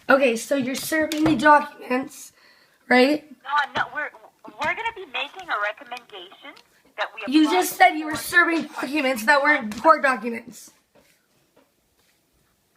Okay, so you're serving me documents, right? No, we're going to be making a recommendation that we You apply just said you for were the serving documents that weren't court documents.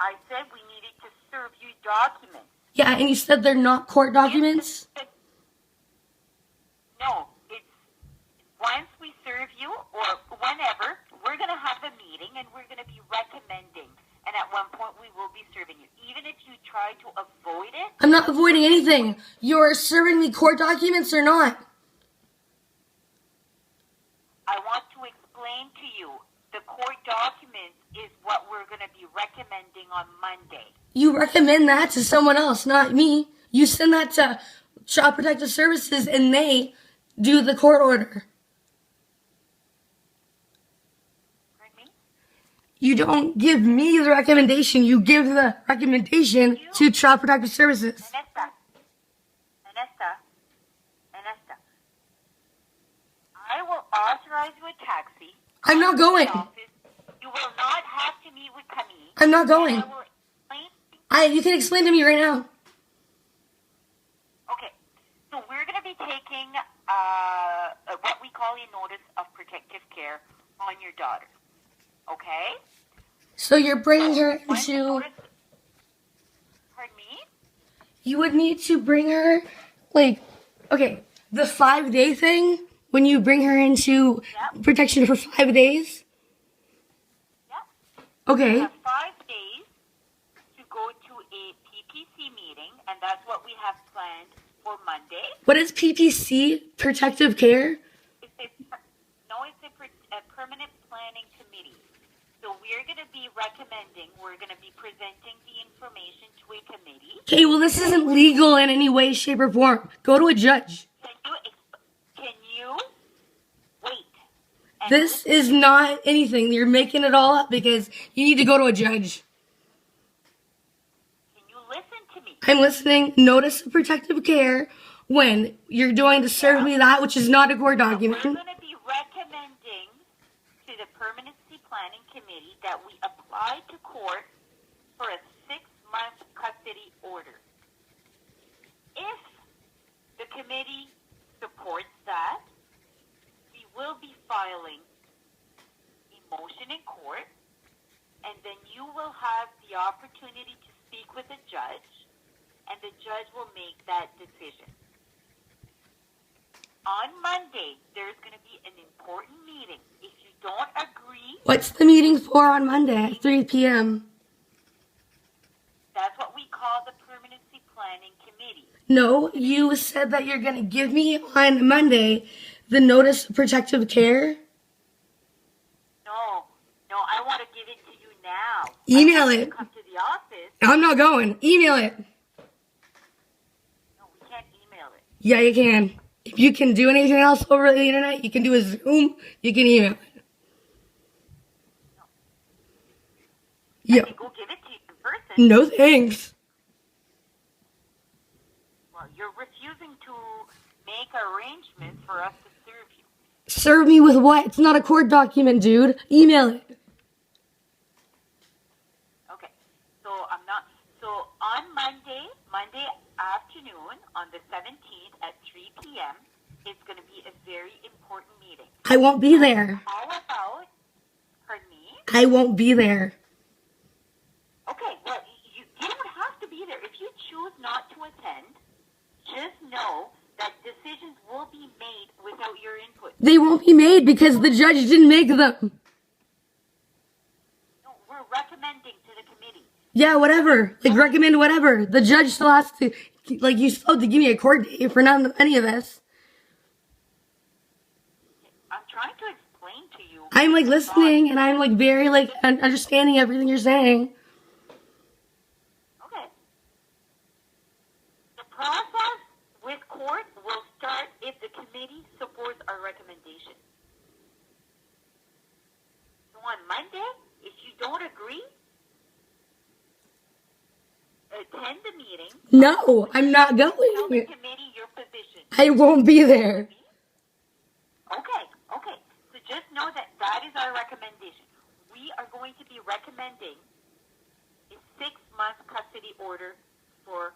I said we needed to serve you documents. Yeah, and you said they're not court documents? No, it's once we serve you or whenever, we're going to have a meeting and we're going to be recommending. And at one point we will be serving you. Even if you try to avoid it. I'm not avoiding anything. You're serving me court documents or not? I want to explain to you the court documents is what we're going to be recommending on Monday. You recommend that to someone else, not me. You send that to Child Protective Services and they do the court order. Pardon me? You don't give me the recommendation. You give the recommendation to Child Protective Services. Anesta, I will authorize you a taxi. I'm not going. You will not have to meet with Camille. I'm not going. I will explain. You can explain to me right now. Okay, so we're going to be taking what we call a notice of protective care on your daughter. Okay? So you're bringing her Once the into... notice- Pardon me? You would need to bring her, like, okay, the 5-day thing, when you bring her into protection for 5 days? Yep. Okay. You have 5 days to go to a PPC meeting, and that's what we have planned for Monday. What is PPC, protective care? It's a permanent planning committee. So we're going to be recommending, we're going to be presenting the information to a committee. Okay, well, this isn't legal in any way, shape, or form. Go to a judge. Can you wait? And This is not anything. You're making it all up because you need to go to a judge. Can you listen to me? I'm listening. Notice of protective care when you're going to serve me that, which is not a court document. We're going to be recommending to the Permanency Planning Committee that we apply to court for a 6-month custody order. If the committee supports that, we will be filing a motion in court, and then you will have the opportunity to speak with the judge, and the judge will make that decision. On Monday, there's going to be an important meeting. If you don't agree, What's the meeting for on Monday at 3 p.m.? that's what we call the Permanency Planning Committee. No, you said that you're going to give me on Monday the notice of protective care. No, I want to give it to you now. Email I want you it. to come to the office. I'm not going. Email it. No, we can't email it. Yeah, you can. If you can do anything else over the internet, you can do a Zoom, you can email it. Yeah. I can go give it to you in person. No thanks. Well, you're refusing to make arrangements for us to serve you. Serve me with what? It's not a court document, dude. Email it. Okay, so on Monday afternoon, on the 17th at 3 p.m., it's going to be a very important meeting. I won't be there. All about, pardon me? I won't be there. Okay, well, you don't have to be there. If you choose not to attend, just know that decisions will be made without your input. They won't be made because the judge didn't make them. No, we're recommending to the committee. Yeah, whatever. Like, recommend whatever. The judge still has to, like, you still have to give me a court date for none of any of this. I'm trying to explain to you. I'm, like, listening, and I'm, like, very, like, understanding everything you're saying. Okay. The process with court will start if the committee supports our recommendation. So on Monday, if you don't agree, attend the meeting. No, I'm not Tell the going. committee your position. I won't be there. Okay. So just know that is our recommendation. We are going to be recommending a 6-month custody order for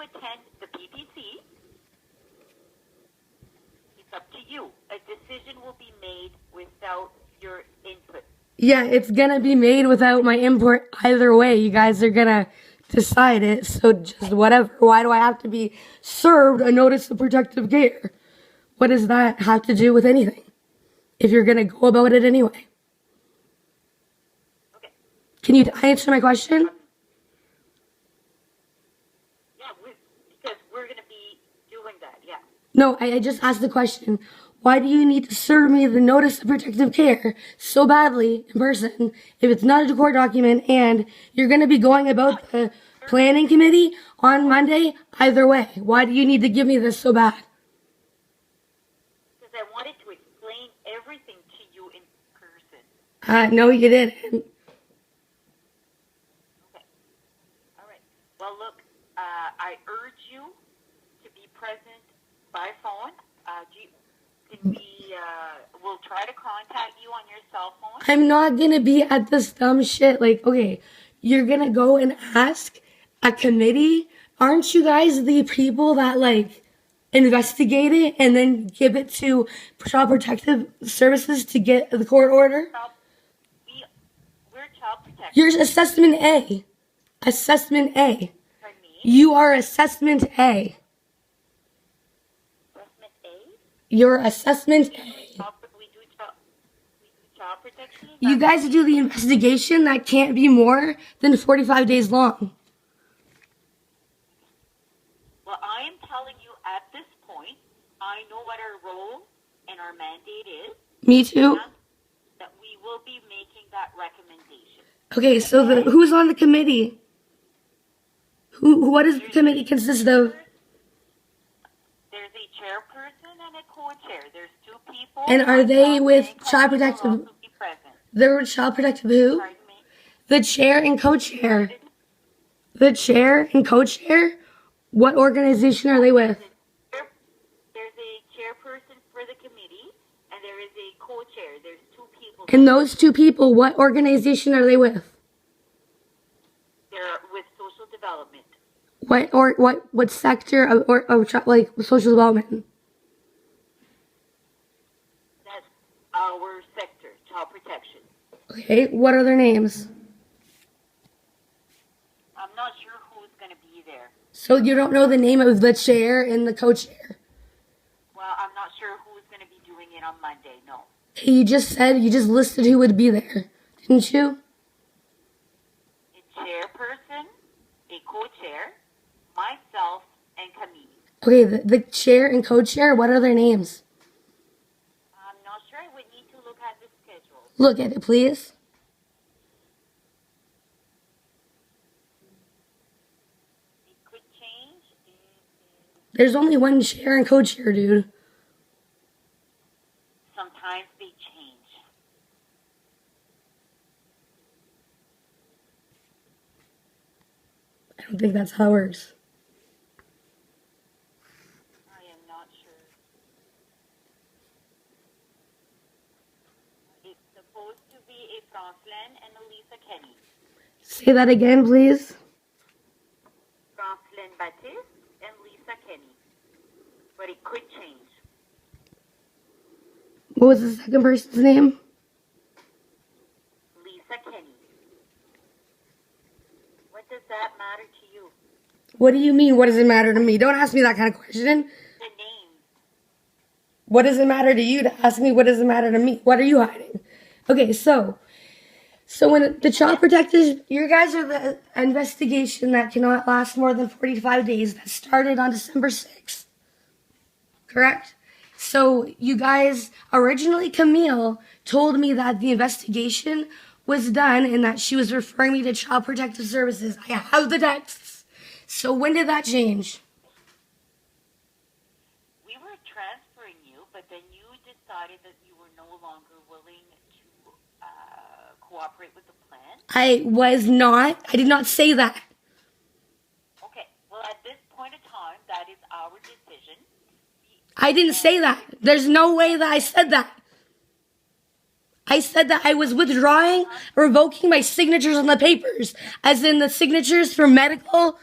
attend the PPC, it's up to you. A decision will be made without your input. Yeah, it's gonna be made without my input either way. You guys are gonna decide it, so just whatever. Why do I have to be served a notice of protective care? What does that have to do with anything? If you're gonna go about it anyway. Okay. Can you answer my question? Yeah, because we're going to be doing that, yeah. No, I just asked the question. Why do you need to serve me the notice of protective care so badly in person if it's not a court document and you're going to be going about the planning committee on Monday either way? Why do you need to give me this so bad? Because I wanted to explain everything to you in person. No, you didn't. Okay. All right. Well, look, I urge you to be present by phone. We'll try to contact you on your cell phone. I'm not going to be at this dumb shit. Like, okay, you're going to go and ask a committee. Aren't you guys the people that, like, investigate it and then give it to Child Protective Services to get the court order? We're child protection. You're assessment A. Assessment A. For me, You are assessment A. assessment A. You're assessment A. We do child protection. You guys do the investigation that can't be more than 45 days long. Well, I am telling you at this point, I know what our role and our mandate is. Me too. And that we will be making that recommendation. Okay, so who's on the committee? What does the committee consist of? There's a chairperson and a co-chair. There's two people. And are they with And Child will Protective? also be present. They're with Child Protective who? Pardon me. The chair and co-chair. The chair and co-chair? What organization are they with? There's a chairperson for the committee, and there is a co-chair. There's two people. And those two people, what organization are they with? They're with social development. What sector of like social development? That's our sector, child protection. Okay, what are their names? I'm not sure who's going to be there. So you don't know the name of the chair and the co-chair? Well, I'm not sure who's going to be doing it on Monday, no. Okay, you just listed who would be there, didn't you? A chairperson, a co-chair, myself, and Camille. Okay, the chair and co-chair, what are their names? I'm not sure. I would need to look at the schedule. Look at it, please. It could change. There's only one chair and co-chair, dude. Sometimes they change. I don't think that's how it works. I am not sure. It's supposed to be a Francelyn and a Lisa Kenny. Say that again, please. Francelyn Baptiste and Lisa Kenny. But it could change. What was the second person's name? Lisa Kenny. What does that matter to you? What do you mean, what does it matter to me? Don't ask me that kind of question. The name. What does it matter to you to ask me what does it matter to me? What are you hiding? Okay, so when the Child Protectors, you guys are the investigation that cannot last more than 45 days that started on December 6th. Correct? So you guys, originally Camille told me that the investigation was done and that she was referring me to Child Protective Services. I have the texts. So when did that change? We were transferring you, but then you decided that you were no longer willing to cooperate with the plan. I was not. I did not say that. Okay. Well, at this point in time, that is our decision. I didn't say that. There's no way that I said that. I said that I was withdrawing, revoking my signatures on the papers, as in the signatures for medical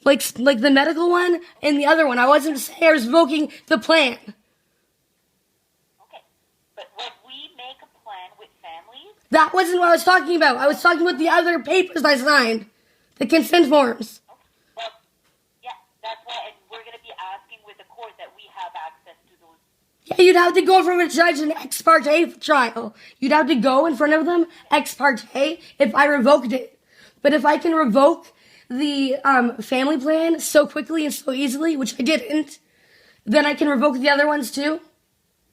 like the medical one and the other one. I wasn't saying I was revoking the plan. Okay. But when we make a plan with families, That wasn't what I was talking about. I was talking about the other papers I signed, the consent forms. okay, well, yeah, that's why, and we're going to be asking with the court that we have access to those. Yeah, you'd have to go from a judge in ex parte trial. You'd have to go in front of them ex parte if I revoked it. But if I can revoke the family plan so quickly and so easily, which I didn't, then I can revoke the other ones too?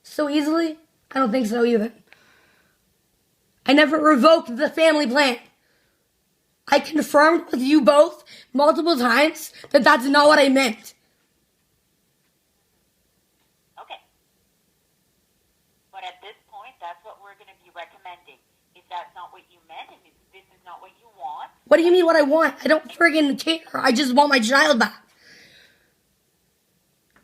So easily? I don't think so either. I never revoked the family plan. I confirmed with you both multiple times that that's not what I meant. Okay. But at this point, that's what we're going to be recommending. If that's not what you meant and if this is not what you want, What do you mean what I want? I don't friggin' care. I just want my child back.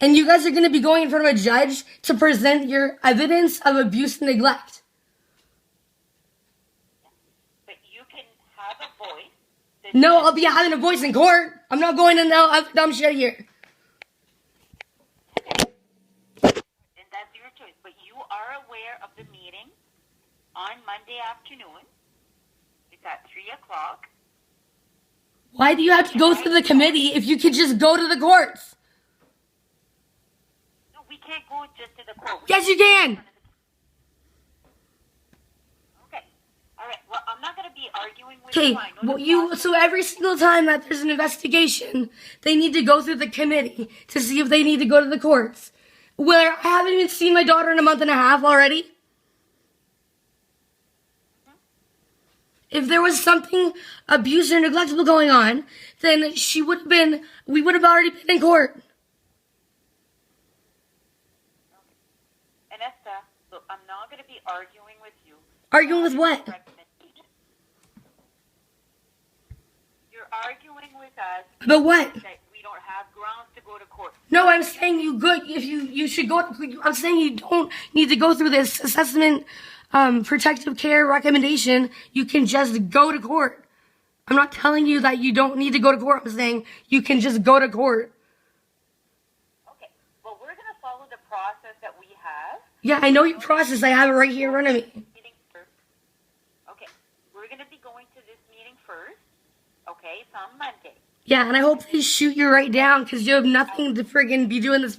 And you guys are going to be going in front of a judge to present your evidence of abuse and neglect. but you can have a voice. No, I'll be having a voice in court. I'm not going to know dumb shit here. And that's your choice. But you are aware of the meeting on Monday afternoon. It's at 3 o'clock. Why do you have to go through the committee if you could just go to the courts? No, we can't go just to the court. Yes, you can. Okay. All right. Well, I'm not going to be arguing with Okay, you. I know well, the process. so every single time that there's an investigation, they need to go through the committee to see if they need to go to the courts. Where I haven't even seen my daughter in a month and a half already. If there was something abuse or neglectful going on, then we would have already been in court. And Esther, look, I'm not going to be arguing with you. Arguing with what? You're arguing with us About what? that we don't have grounds to go to court. No, I'm saying you should go. I'm saying you don't need to go through this assessment, protective care recommendation. You can just go to court. I'm not telling you that you don't need to go to court. I'm saying you can just go to court. Okay. Well, we're going to follow the process that we have. Yeah, I know your process. I have it right here in front of me. Meeting first. Okay. We're going to be going to this meeting first. Okay. It's on Monday. Yeah, and I hope they shoot you right down because you have nothing to friggin' be doing this